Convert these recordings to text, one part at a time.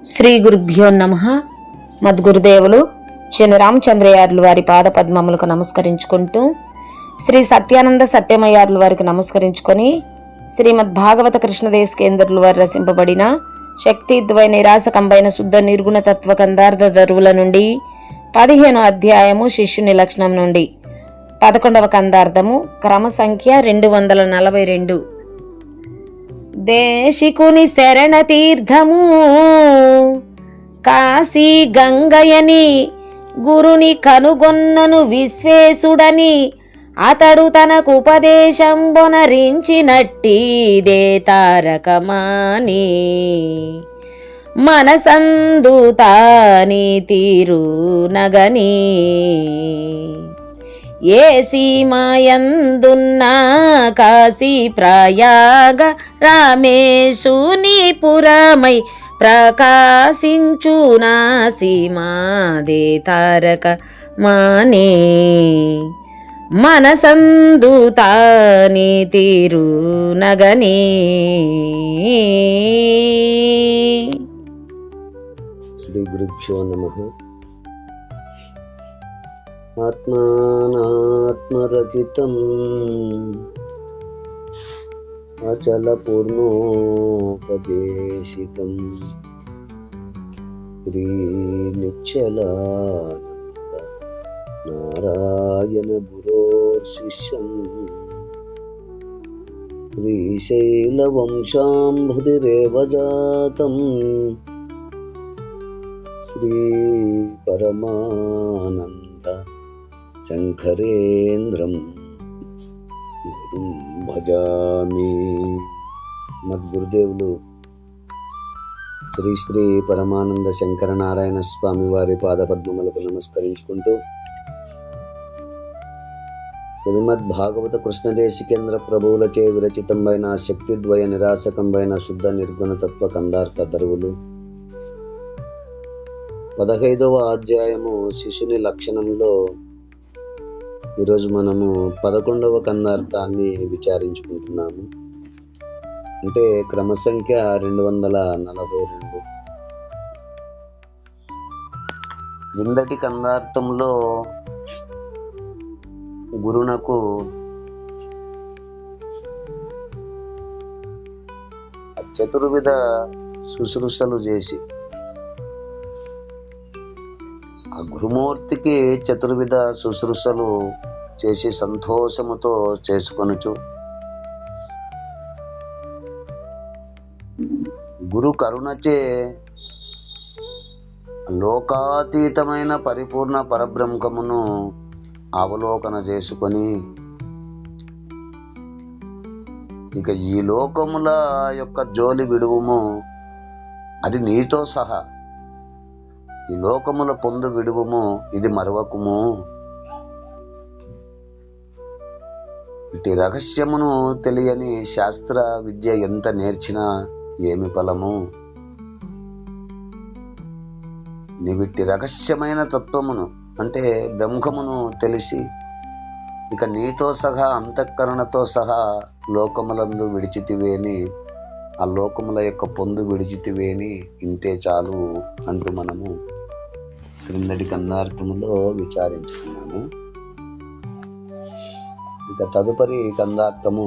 శ్రీ గురుభ్యో నమః. మద్గురుదేవులు శ్రీ రామచంద్రయార్లు వారి పాద పద్మములకు నమస్కరించుకుంటూ, శ్రీ సత్యానంద సత్యమయార్లు వారికి నమస్కరించుకొని, శ్రీమద్ భాగవత కృష్ణదేశ్ కేంద్రులు వారు రచింపబడిన శక్తిద్వయ నిరాశకంబైన శుద్ధ నిర్గుణ తత్వ కందార్థ దరువుల నుండి 15వ అధ్యాయము శిష్యుని లక్షణం నుండి 11వ కందార్థము క్రమ సంఖ్య 242. దేశికుని శరణ తీర్థము కాశీ గంగయని గురుని కనుగొన్నను విశ్వేశుడని అతడు తనకు ఉపదేశంబొనరించినట్టిదే తారకమాని మనసందు తాని తీరు నగని ఏ సీమాయందున్నా కాశీ ప్రయాగ రామేశుని పురమై ప్రకాశించు నా సీమాదే తారక మానే మనసందు తాని తీరు నగని. శ్రీ గురుభ్యో నమః. ఆత్మానాత్మరహితం అచల పూర్ణోపదేశికం శ్రీ నిశ్చలానంద నారాయణ గురోర్శిష్యం శ్రీశైలవంశాంభుతిరేవ జాతం శ్రీ పరమానంద శంకరేంద్రం గురుం భజామి. మద్గురుదేవులు శ్రీ శ్రీ పరమానంద శంకర నారాయణ స్వామి వారి పాదపద్మములకు నమస్కరించుకుంటూ, శ్రీమద్ భాగవత కృష్ణదేశికేంద్ర ప్రభువులచే విరచితంబైన శక్తిద్వయ నిరాశకంబైన శుద్ధ నిర్గుణ తత్వ కందార్థ దరువులు 15వ అధ్యాయము శిశుని లక్షణంలో ఈరోజు మనము 11వ కందార్థాన్ని విచారించుకుంటున్నాము. అంటే క్రమ సంఖ్య 242. క్రిందటి కందార్థంలో గురునకు చతుర్విధ శుశ్రూషలు చేసి, ఆ గురుమూర్తికి చతుర్విధ శుశ్రూషలు చేసి సంతోషముతో చేసుకొనుచు, గురు కరుణచే లోకాతీతమైన పరిపూర్ణ పరబ్రహ్మమును అవలోకన చేసుకొని, ఇక ఈ లోకముల యొక్క జోలి విడువుము, అది నీతో సహా ఈ లోకముల పొందు విడువుము, ఇది మరవకుము. ఇటు రహస్యమును తెలియని శాస్త్ర విద్య ఎంత నేర్చినా ఏమి ఫలము. నీవిట్టి రహస్యమైన తత్వమును అంటే బ్రహ్మమును తెలిసి, ఇక నీతో సహా అంతఃకరణతో సహా లోకములందు విడిచితివేని, ఆ లోకముల యొక్క పొందు విడిచితివేని, ఇంతే చాలు అంటూ మనము క్రిందటి కందార్థములో విచారించుకున్నాము. ఇక తదుపరి కందార్థము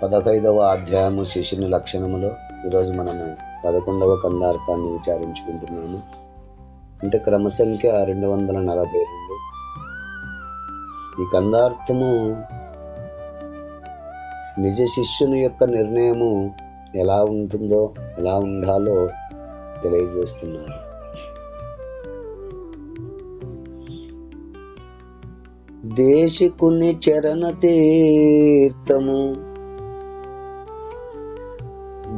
15వ అధ్యాయము శిశుని లక్షణములో ఈరోజు మనము 11వ కందార్థాన్ని విచారించుకుంటున్నాము. అంటే క్రమ సంఖ్య 242. ఈ కందార్థము నిజ శిష్యుని యొక్క నిర్ణయము ఎలా ఉంటుందో, ఎలా ఉండాలో తెలియజేస్తున్నారు. దేశికుని చరణ తీర్థము,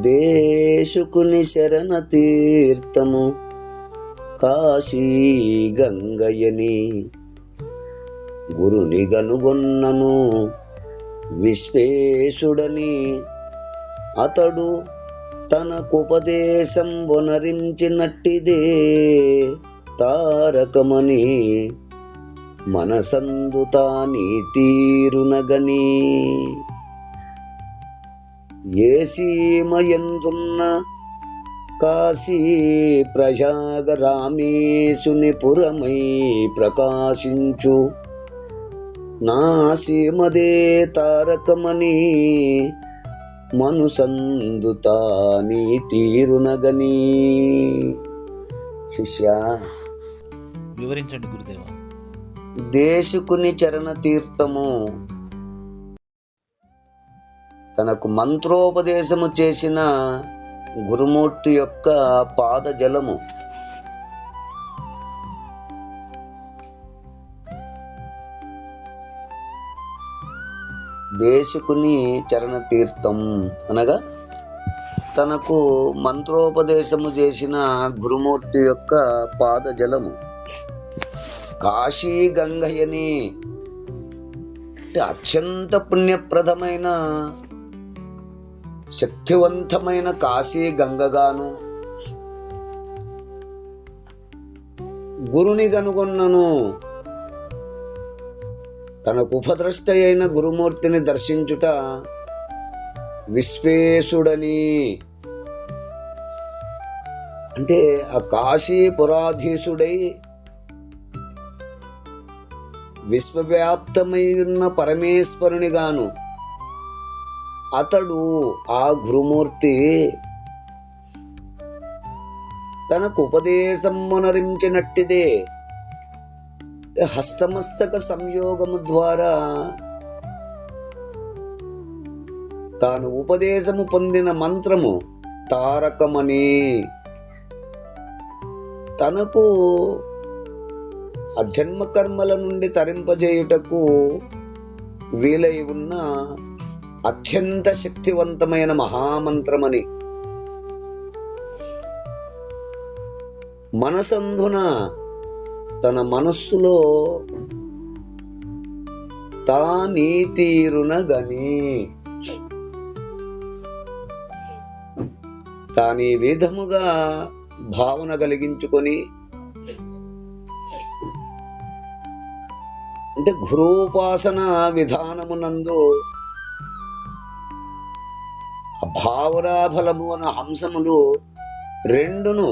దేశకుని శరణ తీర్థము కాశీ గంగయని గురుని గనుగొన్నను విశ్వేశుడని అతడు తనకుపదేశం వనరించినట్టిదే తారకమని మనసందు తాని తీరునగని. ఏ సీమయందున్న కాశీ ప్రయాగ రామేశుని పురమై ప్రకాశించు నా సీమదే తారకమని మనుసందుతా నీ తీరునగని. శిష్య, వివరించండి గురుదేవ. దేశకుని చరణ తీర్థము తనకు మంత్రోపదేశము చేసిన గురుమూర్తి యొక్క పాదజలము. దేశకుని చరణ తీర్థం అనగా తనకు మంత్రోపదేశము చేసిన గురుమూర్తి యొక్క పాదజలము. కాశీ గంగయని అంటే అత్యంత పుణ్యప్రదమైన శక్తివంతమైన కాశీ గంగగాను, గురుని కనుగొన్నను తనకు ఉపద్రష్ట అయిన గురుమూర్తిని దర్శించుట విశ్వేశుడని, అంటే ఆ కాశీపురాధీశుడై విశ్వవ్యాప్తమై ఉన్న పరమేశ్వరునిగాను అతడు ఆ గురుమూర్తి తనకు ఉపదేశమునరించినట్టిదే. హస్తమస్తక సంయోగము ద్వారా తాను ఉపదేశము పొందిన మంత్రము తారకమని, తనకు ఆ జన్మకర్మల నుండి తరింపజేయుటకు వీలై ఉన్న అత్యంత శక్తివంతమైన మహామంత్రమని, మనసంధున తన మనస్సులో తా నీతీరున గని తానీ విధముగా భావన కలిగించుకొని, అంటే గురూపాసన విధానమునందు భావనాఫలము అన్న హంసములు రెండును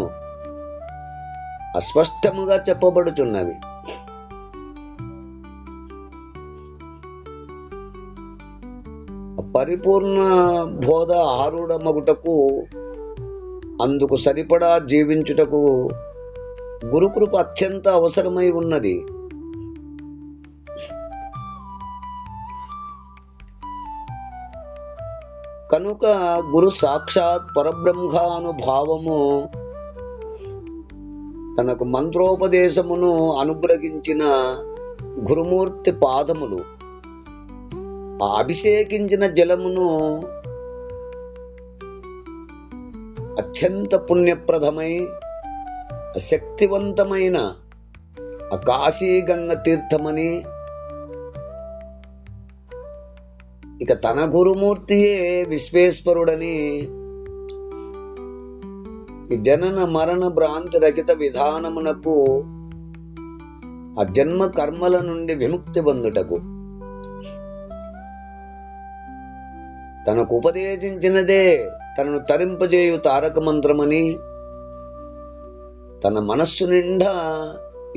అస్పష్టముగా చెప్పబడుచున్నవి. పరిపూర్ణ బోధ ఆరూఢమగుటకు, అందుకు సరిపడా జీవించుటకు గురుకృప అత్యంత అవసరమై ఉన్నది. కనుక గురు సాక్షాత్ పరబ్రహ్మానుభావము తనకు మంత్రోపదేశమును అనుగ్రహించిన గురుమూర్తి పాదములు ఆ అభిషేకించిన జలమును అత్యంత పుణ్యప్రదమై శక్తివంతమైన ఆ కాశీ గంగ తీర్థమని, ఇక తన గురుమూర్తియే విశ్వేశ్వరుడని, ఈ జనన మరణ భ్రాంతి రహిత విధానమునకు ఆ జన్మ కర్మల నుండి విముక్తి పొందుటకు తనకు ఉపదేశించినదే తనను తరింపజేయు తారక మంత్రమని, తన మనస్సు నిండా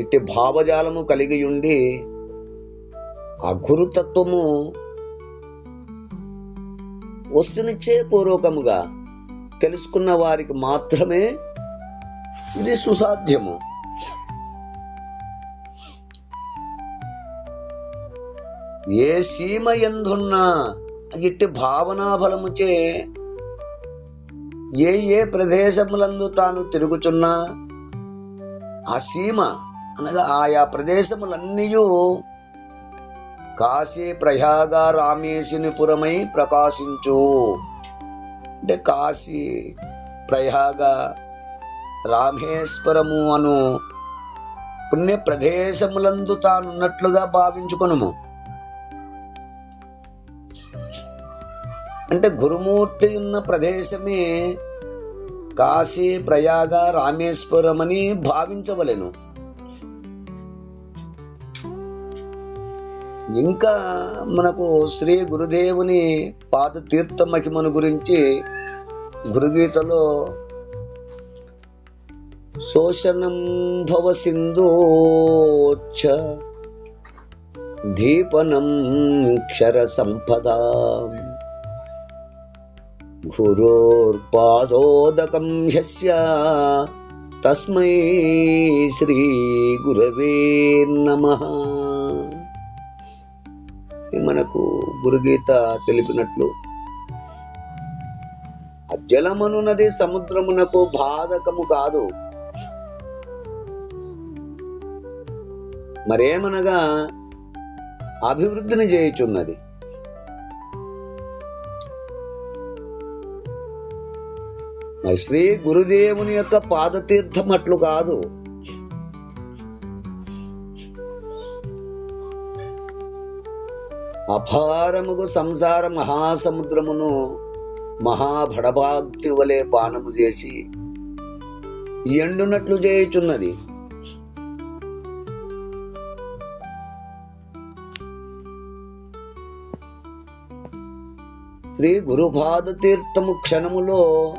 ఇట్టి భావజాలము కలిగి ఉండి ఆ గురుతత్వము వస్తునిచ్చే పూర్వకముగా తెలుసుకున్న వారికి మాత్రమే ఇది సుసాధ్యము. ఏ సీమ ఎందున్నా ఇట్టి భావనాఫలముచే ఏ ఏ ప్రదేశములందు తాను తిరుగుచున్నా ఆ సీమ అనగా ఆయా ప్రదేశములన్నీయు కాశీ ప్రయాగ రామేశుని పురమై ప్రకాశించు. అంటే కాశీ ప్రయాగ రామేశ్వరము అను పుణ్య ప్రదేశములందు తానున్నట్లుగా భావించుకొనుము. అంటే గురుమూర్తి ఉన్న ప్రదేశమే కాశీ ప్రయాగ రామేశ్వరం అని భావించవలెను. ఇంకా మనకు శ్రీ గురుదేవుని పాద తీర్థ మహిమను గురించి గురుగీతలో శోషణం భవ సింధోచ్చ దీపనం క్షర సంపదా గురోర్పాదోదకం హ్యస్య తస్మై శ్రీ గురవే నమః. మనకు గురుగీత తెలిపినట్లు జలమనున్నది సముద్రమునకు బాధకము కాదు. మరేమనగా అభివృద్ధిని చేయుచున్నది. మరి శ్రీ గురుదేవుని యొక్క పాదతీర్థం అట్లు కాదు. అపారముగు సంసార మహాసముద్రమును మహాభడభాగ్ని వలె పానము చేసి ఎండునట్లు చేయుచున్నది. శ్రీ గురుపాద తీర్థము క్షణములో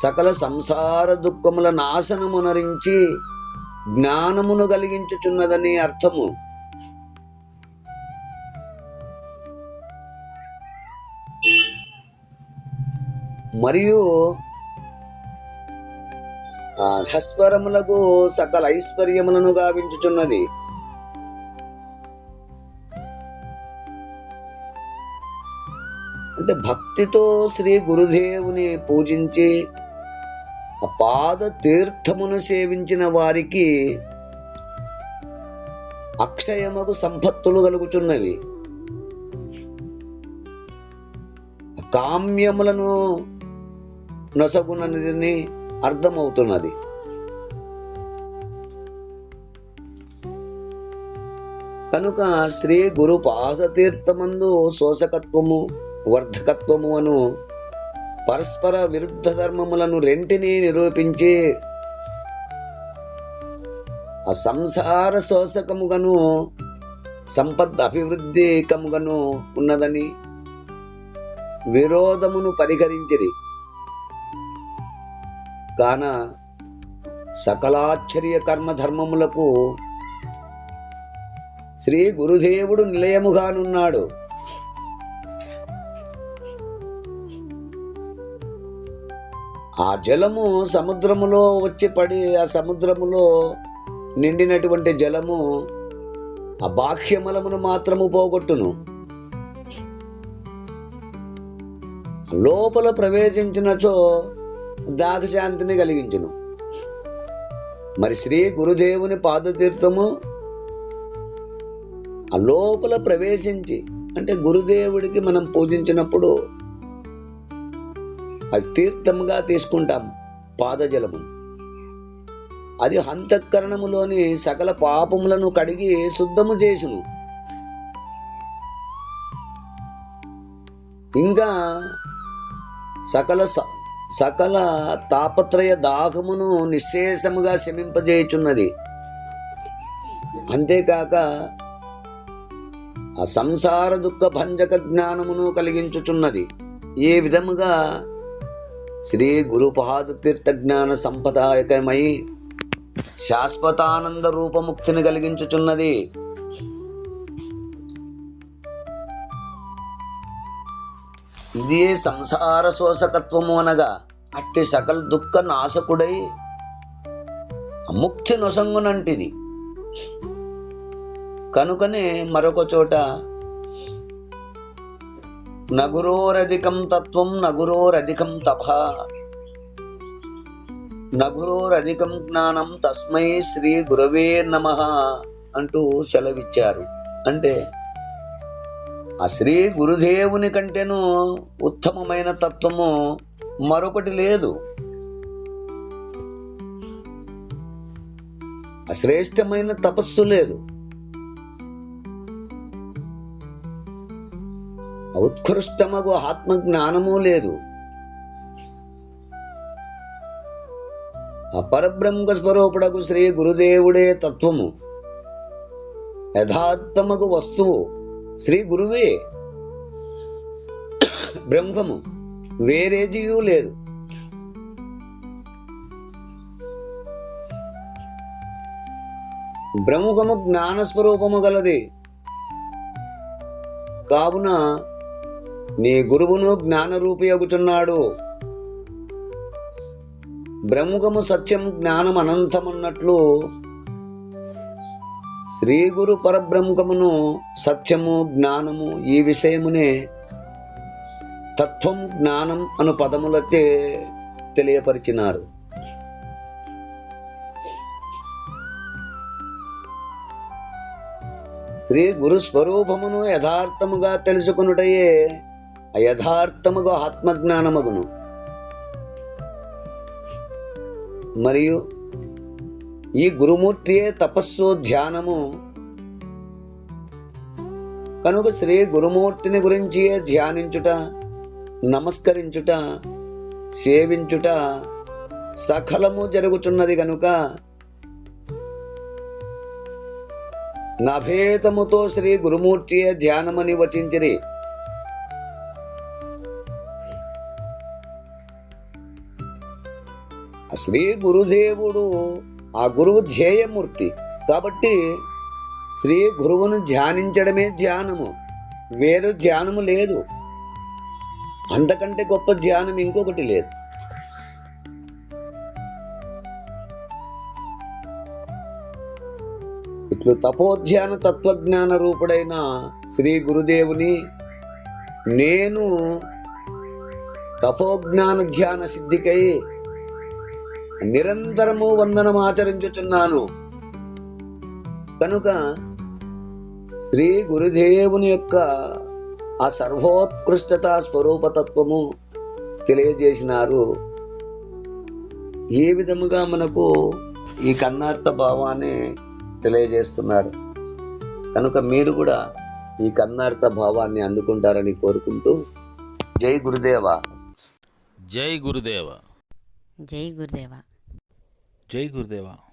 సకల సంసార దుఃఖముల నాశనమునరించి జ్ఞానమును కలిగించుచున్నదని అర్థము. మరియు హస్వరములకు సకల ఐశ్వర్యములను గావించుచున్నది. అంటే భక్తితో శ్రీ గురుదేవుని పూజించి ఆ పాద తీర్థమును సేవించిన వారికి అక్షయమగు సంపత్తులు కలుగుచున్నవి. కామ్యములను నొసగునని అర్థమవుతున్నది. కనుక శ్రీ గురు పాదతీర్థమందు శోషకత్వము వర్ధకత్వము అను పరస్పర విరుద్ధ ధర్మములను రెంటిని నిరూపించి ఆ సంసార శోషకముగను సంపద్ అభివృద్ధికముగను ఉన్నదని విరోధమును పరిహరించిరి. కాన సకలాశ్చర్య కర్మ ధర్మములకు శ్రీ గురుదేవుడు నిలయముగానున్నాడు. ఆ జలము సముద్రములో వచ్చి పడి ఆ సముద్రములో నిండినటువంటి జలము ఆ బాహ్యమలమును మాత్రము పోగొట్టును. లోపల ప్రవేశించినచో దాహశాంతిని కలిగించును. మరి శ్రీ గురుదేవుని పాదతీర్థము ఆ లోపల ప్రవేశించి, అంటే గురుదేవుడికి మనం పూజించినప్పుడు అది తీర్థముగా తీసుకుంటాం. పాదజలము అది అంతఃకరణములోని సకల పాపములను కడిగి శుద్ధము చేసును. ఇంకా సకల తాపత్రయ దాహమును నిశ్శేషముగా శమింపజేయుచున్నది. అంతేకాక ఆ సంసార దుఃఖ భంజక జ్ఞానమును కలిగించుచున్నది. ఏ విధముగా శ్రీ గురుపాద తీర్థ జ్ఞాన సంపదాయకమై శాశ్వతానంద రూపముక్తిని కలిగించుచున్నది. ఇదే సంసార శోషకత్వము అనగా అట్టి సకల దుఃఖ నాశకుడై ముక్తి నొసంగునంటిది. కనుకనే మరొక చోట నగురోరధికం తత్వం నగురోరధికం తప నగురోరధికం జ్ఞానం తస్మై శ్రీ గురవే నమః అంటూ సెలవిచ్చారు. అంటే ఆ శ్రీ గురుదేవుని కంటేనూ ఉత్తమమైన తత్వము మరొకటి లేదు. అశ్రేష్టమైన తపస్సు లేదు. ఉత్కృష్టమగు ఆత్మజ్ఞానము లేదు. ఆ పరబ్రహ్మ స్వరూపుడకు శ్రీ గురుదేవుడే తత్వము. యథార్థమగు వస్తువు శ్రీ గురువే బ్రహ్మము, వేరేదియూ లేదు. బ్రహ్మముఖము జ్ఞానస్వరూపము గలది. కావున నీ గురువును జ్ఞానరూపి అగుచున్నాడు. బ్రహ్మముఖము సత్యం, జ్ఞానం అనంతమన్నట్లు శ్రీ గురు పరబ్రహ్మమును సత్యము, జ్ఞానము ఈ విషయమునే తత్వం, జ్ఞానం అను పదములచే తెలియపరిచినారు. శ్రీ గురు స్వరూపమును యథార్థముగా తెలుసుకొనుటయే అయథార్థముగా ఆత్మజ్ఞానమగును. మరియు ఈ గురుమూర్తియే తపస్సు, ధ్యానము. కనుక శ్రీ గురుమూర్తిని గురించియే ధ్యానించుట, నమస్కరించుట, సేవించుట సకలము జరుగుతున్నది. కనుక నభేదముతో శ్రీ గురుమూర్తియే ధ్యానమని వచించిరి. శ్రీ గురుదేవుడు ఆ గురువు ధ్యేయమూర్తి కాబట్టి శ్రీ గురువును ధ్యానించడమే ధ్యానము. వేరు ధ్యానము లేదు. అంతకంటే గొప్ప ధ్యానం ఇంకొకటి లేదు. ఇట్లు తపోధ్యాన తత్వజ్ఞాన రూపుడైన శ్రీ గురుదేవుని నేను తపోజ్ఞాన ధ్యాన సిద్ధికై నిరంతరము వందనం ఆచరించుచున్నాను. కనుక శ్రీ గురుదేవుని యొక్క ఆ సర్వోత్కృష్టత స్వరూపతత్వము తెలియజేసినారు. ఏ విధముగా మనకు ఈ కన్నార్థ భావాన్ని తెలియజేస్తున్నారు. కనుక మీరు కూడా ఈ కన్నార్థ భావాన్ని అందుకుంటారని కోరుకుంటూ జై గురుదేవ. జై గురుదేవ. జై గురుదేవ. జై గురుదేవ.